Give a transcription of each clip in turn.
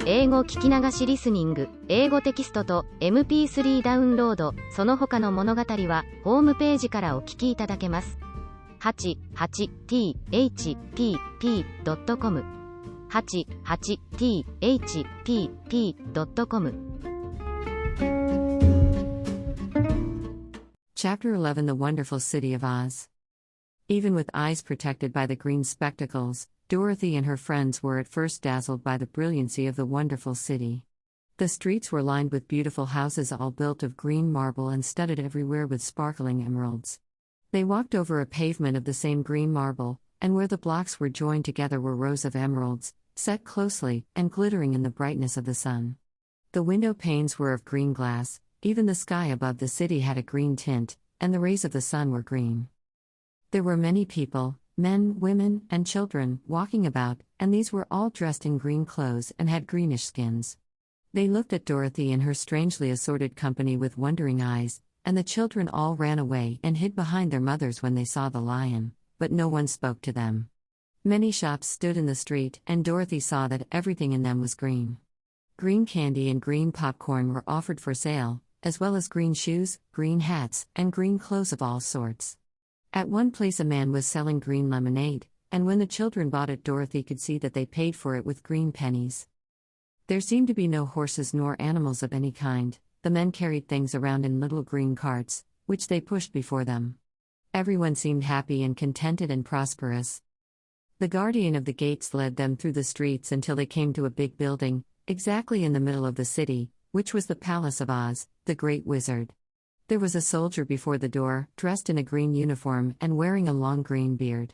英語聞き流しリスニング、英語テキストと MP3 ダウンロード、その他の物語はホームページからお聞きいただけます。88thpp.com 88thpp.com Chapter 11 The Wonderful City of Oz. Even with eyes protected by the green spectacles, Dorothy and her friends were at first dazzled by the brilliancy of the wonderful city. The streets were lined with beautiful houses all built of green marble and studded everywhere with sparkling emeralds. They walked over a pavement of the same green marble, and where the blocks were joined together were rows of emeralds, set closely and glittering in the brightness of the sun. The window panes were of green glass, even the sky above the city had a green tint, and the rays of the sun were green. There were many people, men, women, and children, walking about, and these were all dressed in green clothes and had greenish skins. They looked at Dorothy and her strangely assorted company with wondering eyes, and the children all ran away and hid behind their mothers when they saw the lion, but no one spoke to them. Many shops stood in the street, and Dorothy saw that everything in them was green. Green candy and green popcorn were offered for sale, as well as green shoes, green hats, and green clothes of all sorts. At one place a man was selling green lemonade, and when the children bought it Dorothy could see that they paid for it with green pennies. There seemed to be no horses nor animals of any kind. The men carried things around in little green carts, which they pushed before them. Everyone seemed happy and contented and prosperous. The guardian of the gates led them through the streets until they came to a big building, exactly in the middle of the city, which was the Palace of Oz, the Great Wizard. There was a soldier before the door, dressed in a green uniform and wearing a long green beard.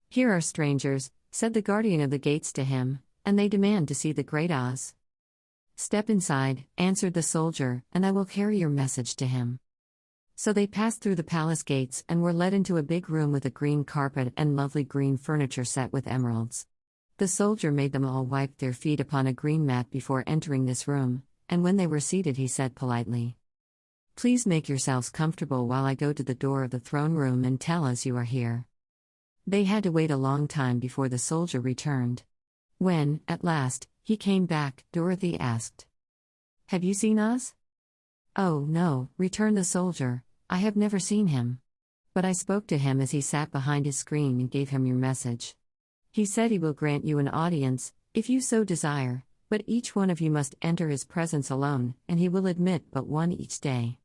"Here are strangers," said the guardian of the gates to him, "and they demand to see the Great Oz." "Step inside," answered the soldier, "and I will carry your message to him." So they passed through the palace gates and were led into a big room with a green carpet and lovely green furniture set with emeralds. The soldier made them all wipe their feet upon a green mat before entering this room, and when they were seated he said politely, "Please make yourselves comfortable while I go to the door of the throne room and tell us you are here." They had to wait a long time before the soldier returned. When, at last, he came back, Dorothy asked, "Have you seen Oz?" "Oh, no," returned the soldier, "I have never seen him. But I spoke to him as he sat behind his screen and gave him your message. He said he will grant you an audience, if you so desire, but each one of you must enter his presence alone, and he will admit but one each day.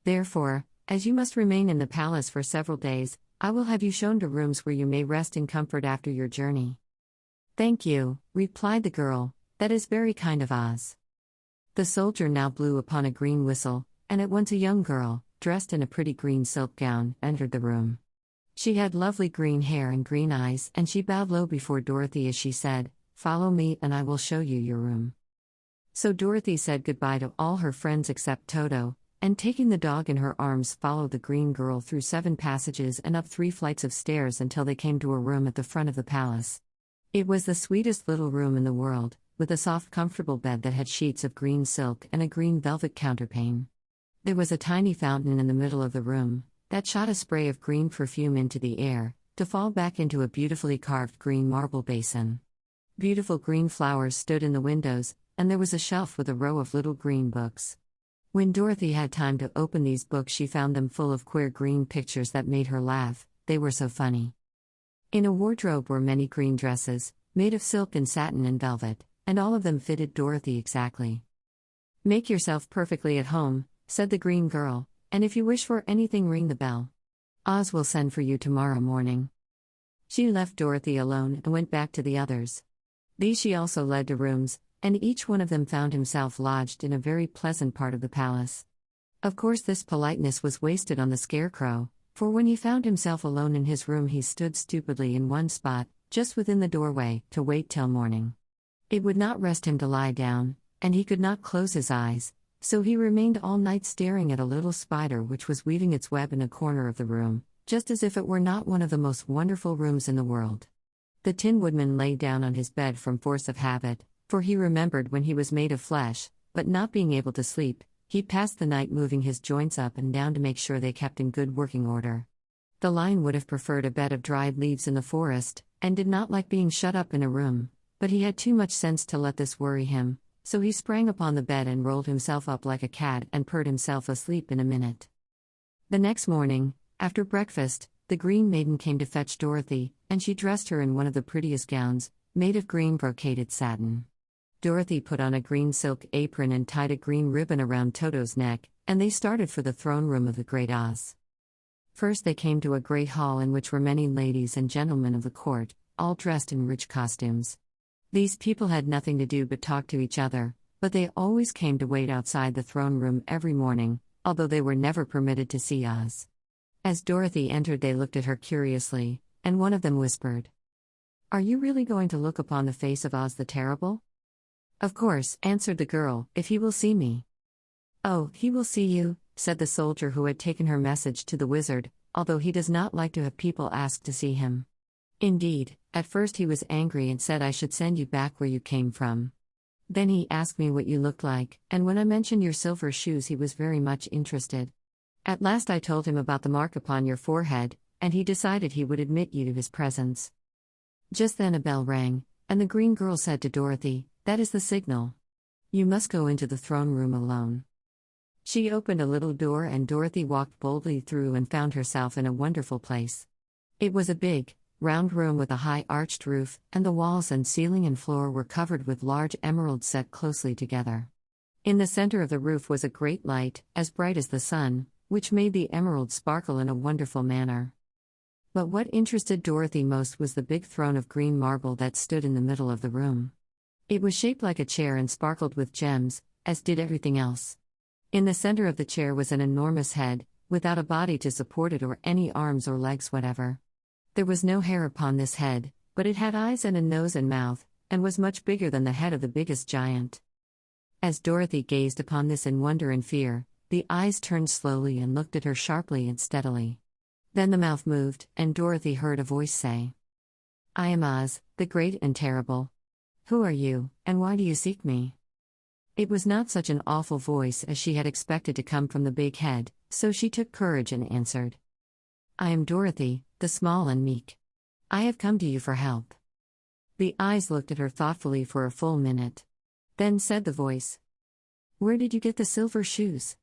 Therefore, as you must remain in the palace for several days, I will have you shown to rooms where you may rest in comfort after your journey." "Thank you," replied the girl, "that is very kind of Oz." The soldier now blew upon a green whistle, and at once a young girl, dressed in a pretty green silk gown, entered the room. She had lovely green hair and green eyes, and she bowed low before Dorothy as she said, "Follow me and I will show you your room." So Dorothy said goodbye to all her friends except Toto, and taking the dog in her arms followed the green girl through 7 passages and up 3 flights of stairs until they came to a room at the front of the palace. It was the sweetest little room in the world, with a soft comfortable bed that had sheets of green silk and a green velvet counterpane. There was a tiny fountain in the middle of the room, that shot a spray of green perfume into the air, to fall back into a beautifully carved green marble basin. Beautiful green flowers stood in the windows, and there was a shelf with a row of little green books. When Dorothy had time to open these books she found them full of queer green pictures that made her laugh, they were so funny. In a wardrobe were many green dresses, made of silk and satin and velvet, and all of them fitted Dorothy exactly. "Make yourself perfectly at home," said the green girl, "and if you wish for anything ring the bell. Oz will send for you tomorrow morning." She left Dorothy alone and went back to the others. These she also led to rooms, and each one of them found himself lodged in a very pleasant part of the palace. Of course this politeness was wasted on the Scarecrow, for when he found himself alone in his room he stood stupidly in one spot, just within the doorway, to wait till morning. It would not rest him to lie down, and he could not close his eyes, so he remained all night staring at a little spider which was weaving its web in a corner of the room, just as if it were not one of the most wonderful rooms in the world. The Tin Woodman lay down on his bed from force of habit, for he remembered when he was made of flesh, but not being able to sleep, he passed the night moving his joints up and down to make sure they kept in good working order. The Lion would have preferred a bed of dried leaves in the forest, and did not like being shut up in a room, But he had too much sense to let this worry him, so he sprang upon the bed and rolled himself up like a cat and purred himself asleep in a minute. The next morning, after breakfast, the Green Maiden came to fetch Dorothy, and she dressed her in one of the prettiest gowns, made of green brocaded satin. Dorothy put on a green silk apron and tied a green ribbon around Toto's neck, and they started for the throne room of the Great Oz. First they came to a great hall in which were many ladies and gentlemen of the court, all dressed in rich costumes. These people had nothing to do but talk to each other, but they always came to wait outside the throne room every morning, although they were never permitted to see Oz. As Dorothy entered they looked at her curiously, and one of them whispered, "Are you really going to look upon the face of Oz the Terrible?" "Of course," answered the girl, "if he will see me." "Oh, he will see you," said the soldier who had taken her message to the wizard, "although he does not like to have people ask to see him. Indeed, at first he was angry and said I should send you back where you came from. Then he asked me what you looked like, and when I mentioned your silver shoes he was very much interested. At last I told him about the mark upon your forehead, and he decided he would admit you to his presence." Just then a bell rang, and the green girl said to Dorothy, "That is the signal. You must go into the throne room alone." She opened a little door and Dorothy walked boldly through and found herself in a wonderful place. It was a big, round room with a high arched roof, and the walls and ceiling and floor were covered with large emeralds set closely together. In the center of the roof was a great light, as bright as the sun, which made the emeralds sparkle in a wonderful manner. But what interested Dorothy most was the big throne of green marble that stood in the middle of the room. It was shaped like a chair and sparkled with gems, as did everything else. In the center of the chair was an enormous head, without a body to support it or any arms or legs whatever. There was no hair upon this head, but it had eyes and a nose and mouth, and was much bigger than the head of the biggest giant. As Dorothy gazed upon this in wonder and fear, the eyes turned slowly and looked at her sharply and steadily. Then the mouth moved, and Dorothy heard a voice say, "I am Oz, the Great and Terrible. Who are you, and why do you seek me?" It was not such an awful voice as she had expected to come from the big head, so she took courage and answered, "I am Dorothy, the small and meek. I have come to you for help." The eyes looked at her thoughtfully for a full minute. Then said the voice, "Where did you get the silver shoes?"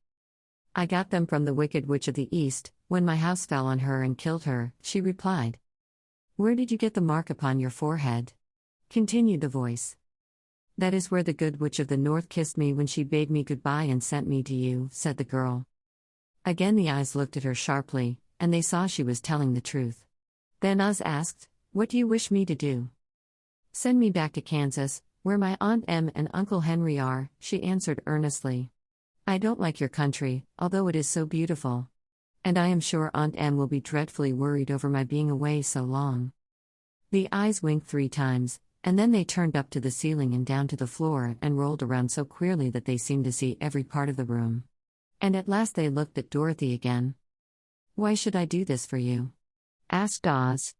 "I got them from the Wicked Witch of the East, when my house fell on her and killed her," she replied. "Where did you get the mark upon your forehead?" continued the voice. "That is where the Good Witch of the North kissed me when she bade me goodbye and sent me to you," said the girl. Again the eyes looked at her sharply, and they saw she was telling the truth. Then Oz asked, "What do you wish me to do?" "Send me back to Kansas, where my Aunt Em and Uncle Henry are," she answered earnestly. "I don't like your country, although it is so beautiful. And I am sure Aunt Em will be dreadfully worried over my being away so long." The eyes winked 3 times, and then they turned up to the ceiling and down to the floor and rolled around so queerly that they seemed to see every part of the room. And at last they looked at Dorothy again. "Why should I do this for you?" asked Oz.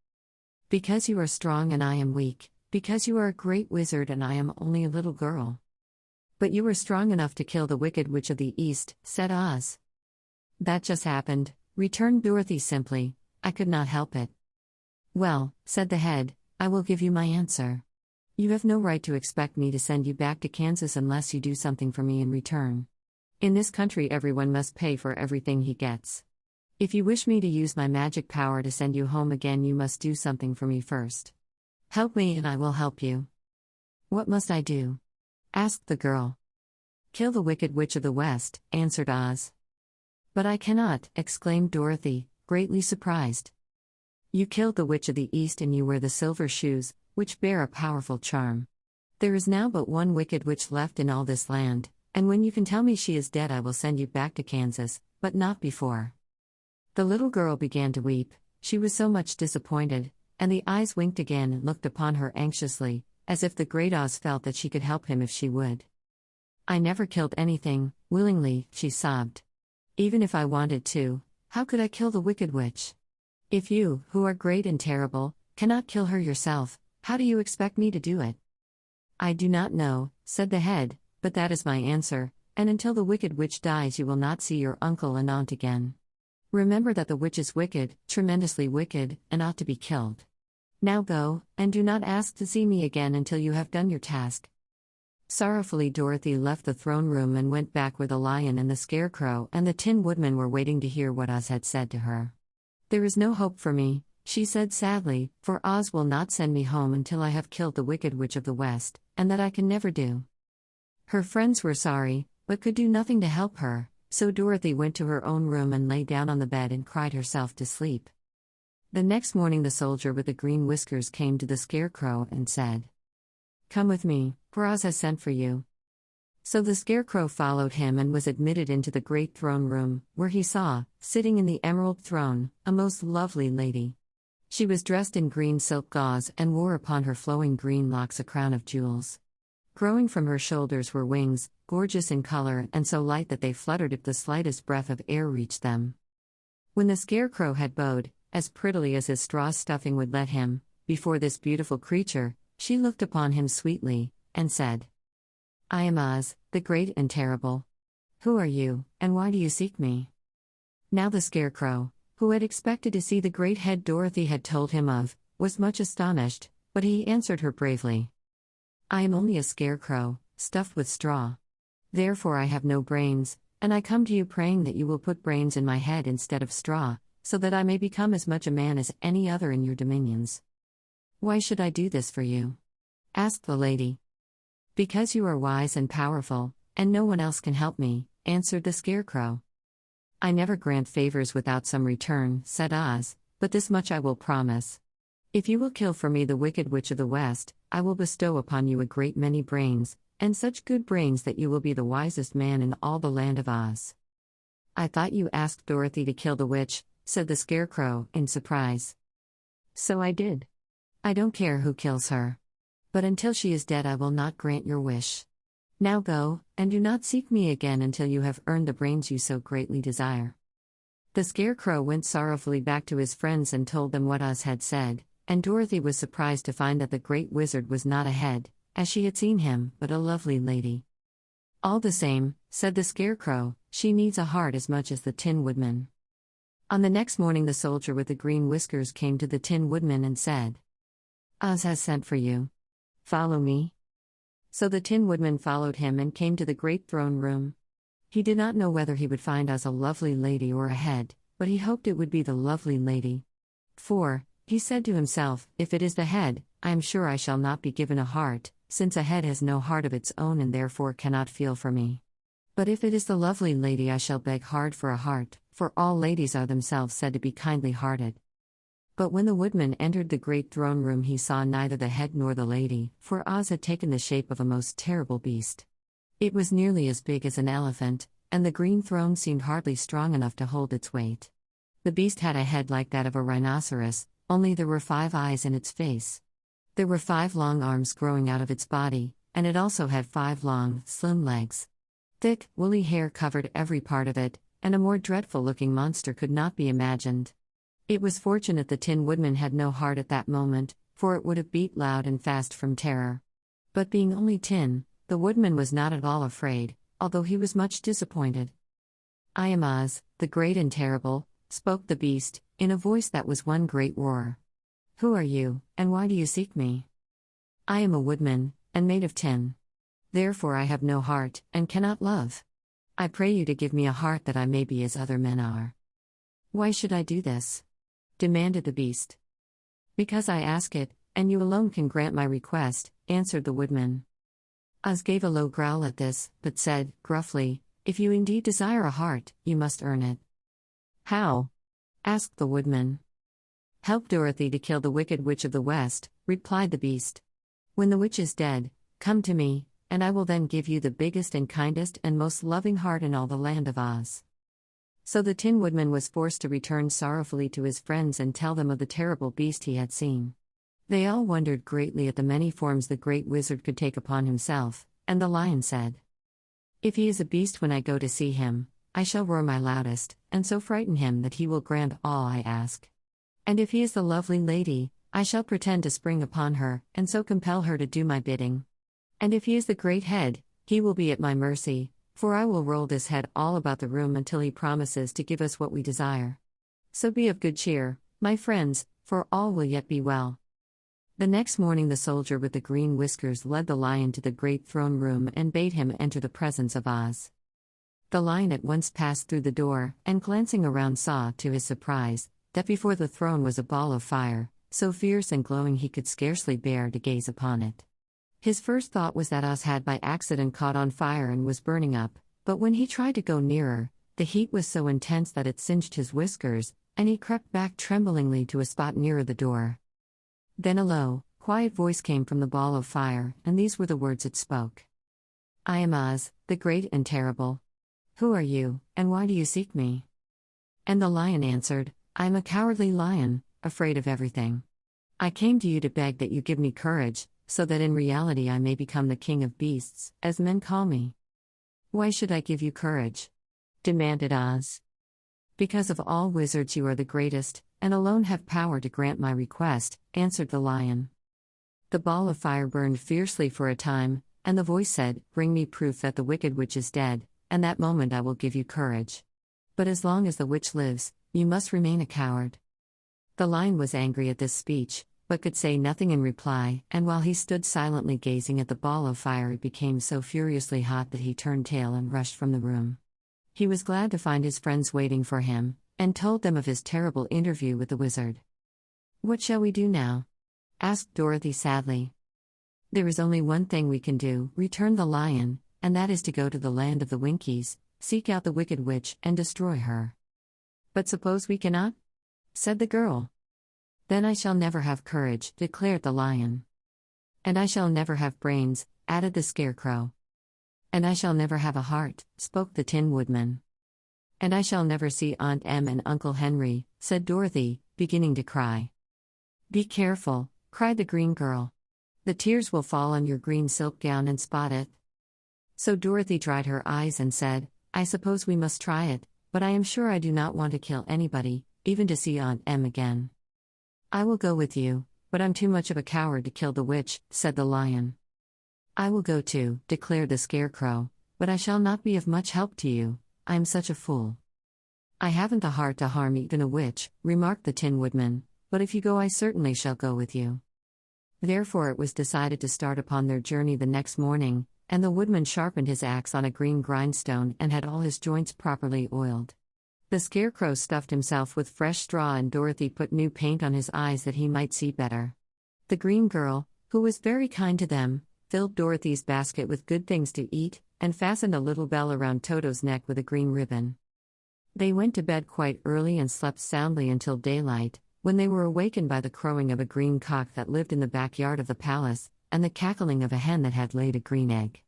"Because you are strong and I am weak, because you are a great wizard and I am only a little girl." "But you were strong enough to kill the Wicked Witch of the East," said Oz. "That just happened," returned Dorothy simply. "I could not help it." "Well," said the head, "I will give you my answer. You have no right to expect me to send you back to Kansas unless you do something for me in return. In this country everyone must pay for everything he gets. If you wish me to use my magic power to send you home again, you must do something for me first. Help me and I will help you." "What must I do?" asked the girl. "Kill the Wicked Witch of the West," answered Oz. "But I cannot," exclaimed Dorothy, greatly surprised. "You killed the Witch of the East and you wear the silver shoes, which bear a powerful charm. There is now but one Wicked Witch left in all this land, and when you can tell me she is dead I will send you back to Kansas, but not before." The little girl began to weep, she was so much disappointed, and the eyes winked again and looked upon her anxiously, as if the Great Oz felt that she could help him if she would. "I never killed anything, willingly," she sobbed. "Even if I wanted to, how could I kill the Wicked Witch? If you, who are great and terrible, cannot kill her yourself, how do you expect me to do it?" "I do not know," said the head, "but that is my answer, and until the Wicked Witch dies you will not see your uncle and aunt again. Remember that the witch is wicked, tremendously wicked, and ought to be killed. Now go, and do not ask to see me again until you have done your task. Sorrowfully, Dorothy left the throne room and went back where the lion and the scarecrow and the Tin Woodman were waiting to hear what Oz had said to her. There is no hope for me, she said sadly, for Oz will not send me home until I have killed the Wicked Witch of the West, and that I can never do. Her friends were sorry, but could do nothing to help her, so Dorothy went to her own room and lay down on the bed and cried herself to sleep. The next morning the soldier with the green whiskers came to the scarecrow and said, "Come with me, for Oz has sent for you." So the scarecrow followed him and was admitted into the great throne room, where he saw, sitting in the emerald throne, a most lovely lady. She was dressed in green silk gauze and wore upon her flowing green locks a crown of jewels. Growing from her shoulders were wings, gorgeous in color and so light that they fluttered if the slightest breath of air reached them. When the scarecrow had bowed, as prettily as his straw stuffing would let him, before this beautiful creature, she looked upon him sweetly, and said, "I am Oz, the great and terrible. Who are you, and why do you seek me?" Now the scarecrow, who had expected to see the great head Dorothy had told him of, was much astonished, but he answered her bravely. "I am only a scarecrow, stuffed with straw. Therefore I have no brains, and I come to you praying that you will put brains in my head instead of straw, so that I may become as much a man as any other in your dominions." "Why should I do this for you?" asked the lady. "Because you are wise and powerful, and no one else can help me," answered the scarecrow. "I never grant favors without some return," said Oz, "but this much I will promise. If you will kill for me the Wicked Witch of the West, I will bestow upon you a great many brains, and such good brains that you will be the wisest man in all the land of Oz." "I thought you asked Dorothy to kill the witch," said the scarecrow, in surprise. "So I did. I don't care who kills her. But until she is dead I will not grant your wish. Now go, and do not seek me again until you have earned the brains you so greatly desire." The scarecrow went sorrowfully back to his friends and told them what Oz had said, and Dorothy was surprised to find that the great wizard was not a head, as she had seen him, but a lovely lady. "All the same," said the scarecrow, "she needs a heart as much as the Tin Woodman." On the next morning the soldier with the green whiskers came to the Tin Woodman and said, "Oz has sent for you. Follow me." So the Tin Woodman followed him and came to the great throne room. He did not know whether he would find Oz a lovely lady or a head, but he hoped it would be the lovely lady. "For," he said to himself, "if it is the head, I am sure I shall not be given a heart, since a head has no heart of its own and therefore cannot feel for me. But if it is the lovely lady I shall beg hard for a heart, for all ladies are themselves said to be kindly-hearted." But when the woodman entered the great throne room he saw neither the head nor the lady, for Oz had taken the shape of a most terrible beast. It was nearly as big as an elephant, and the green throne seemed hardly strong enough to hold its weight. The beast had a head like that of a rhinoceros, only there were 5 eyes in its face. There were 5 long arms growing out of its body, and it also had 5 long, slim legs. Thick, woolly hair covered every part of it, and a more dreadful-looking monster could not be imagined. It was fortunate the Tin Woodman had no heart at that moment, for it would have beat loud and fast from terror. But being only tin, the Woodman was not at all afraid, although he was much disappointed. "I am Oz, the great and terrible," spoke the beast, in a voice that was one great roar. "Who are you, and why do you seek me?" "I am a woodman, and made of tin. Therefore I have no heart, and cannot love. I pray you to give me a heart that I may be as other men are." "Why should I do this?" demanded the beast. "Because I ask it, and you alone can grant my request," answered the woodman. Oz gave a low growl at this, but said, gruffly, "If you indeed desire a heart, you must earn it." "How?" asked the woodman. "Help Dorothy to kill the Wicked Witch of the West," replied the beast. "When the witch is dead, come to me, and I will then give you the biggest and kindest and most loving heart in all the land of Oz." So the Tin Woodman was forced to return sorrowfully to his friends and tell them of the terrible beast he had seen. They all wondered greatly at the many forms the great wizard could take upon himself, and the lion said, "If he is a beast when I go to see him, I shall roar my loudest, and so frighten him that he will grant all I ask. And if he is the lovely lady, I shall pretend to spring upon her, and so compel her to do my bidding. And if he is the great head, he will be at my mercy, for I will roll this head all about the room until he promises to give us what we desire. So be of good cheer, my friends, for all will yet be well." The next morning, the soldier with the green whiskers led the lion to the great throne room and bade him enter the presence of Oz. The lion at once passed through the door, and glancing around saw, to his surprise, that before the throne was a ball of fire, so fierce and glowing he could scarcely bear to gaze upon it. His first thought was that Oz had by accident caught on fire and was burning up, but when he tried to go nearer, the heat was so intense that it singed his whiskers, and he crept back tremblingly to a spot nearer the door. Then a low, quiet voice came from the ball of fire, and these were the words it spoke. "I am Oz, the great and terrible. Who are you, and why do you seek me?" And the lion answered, "I am a cowardly lion, afraid of everything. I came to you to beg that you give me courage, so that in reality I may become the king of beasts, as men call me." "Why should I give you courage?" demanded Oz. "Because of all wizards you are the greatest, and alone have power to grant my request," answered the lion. The ball of fire burned fiercely for a time, and the voice said, "Bring me proof that the wicked witch is dead, and that moment I will give you courage. But as long as the witch lives, you must remain a coward." The lion was angry at this speech, but could say nothing in reply, and while he stood silently gazing at the ball of fire, it became so furiously hot that he turned tail and rushed from the room. He was glad to find his friends waiting for him, and told them of his terrible interview with the wizard. "What shall we do now?" asked Dorothy sadly. "There is only one thing we can do," returned the lion, "and that is to go to the land of the Winkies, seek out the wicked witch, and destroy her." "But suppose we cannot?" said the girl. "Then I shall never have courage," declared the lion. "And I shall never have brains," added the scarecrow. "And I shall never have a heart," spoke the Tin Woodman. "And I shall never see Aunt Em and Uncle Henry," said Dorothy, beginning to cry. "Be careful," cried the green girl. "The tears will fall on your green silk gown and spot it." So Dorothy dried her eyes and said, "I suppose we must try it, but I am sure I do not want to kill anybody, even to see Aunt Em again." "I will go with you, but I'm too much of a coward to kill the witch," said the lion. "I will go too," declared the scarecrow, "but I shall not be of much help to you, I am such a fool." "I haven't the heart to harm even a witch," remarked the Tin Woodman, "but if you go I certainly shall go with you." Therefore it was decided to start upon their journey the next morning, and the woodman sharpened his axe on a green grindstone and had all his joints properly oiled. The scarecrow stuffed himself with fresh straw, and Dorothy put new paint on his eyes that he might see better. The green girl, who was very kind to them, filled Dorothy's basket with good things to eat, and fastened a little bell around Toto's neck with a green ribbon. They went to bed quite early and slept soundly until daylight, when they were awakened by the crowing of a green cock that lived in the backyard of the palace, and the cackling of a hen that had laid a green egg.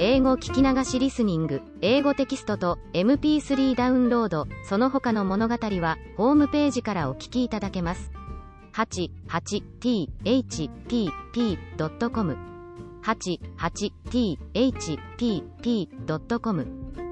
英語聞き流しリスニング、英語テキストと MP3 ダウンロード、その他の物語はホームページからお聞きいただけます。88thpp.com 88thpp.com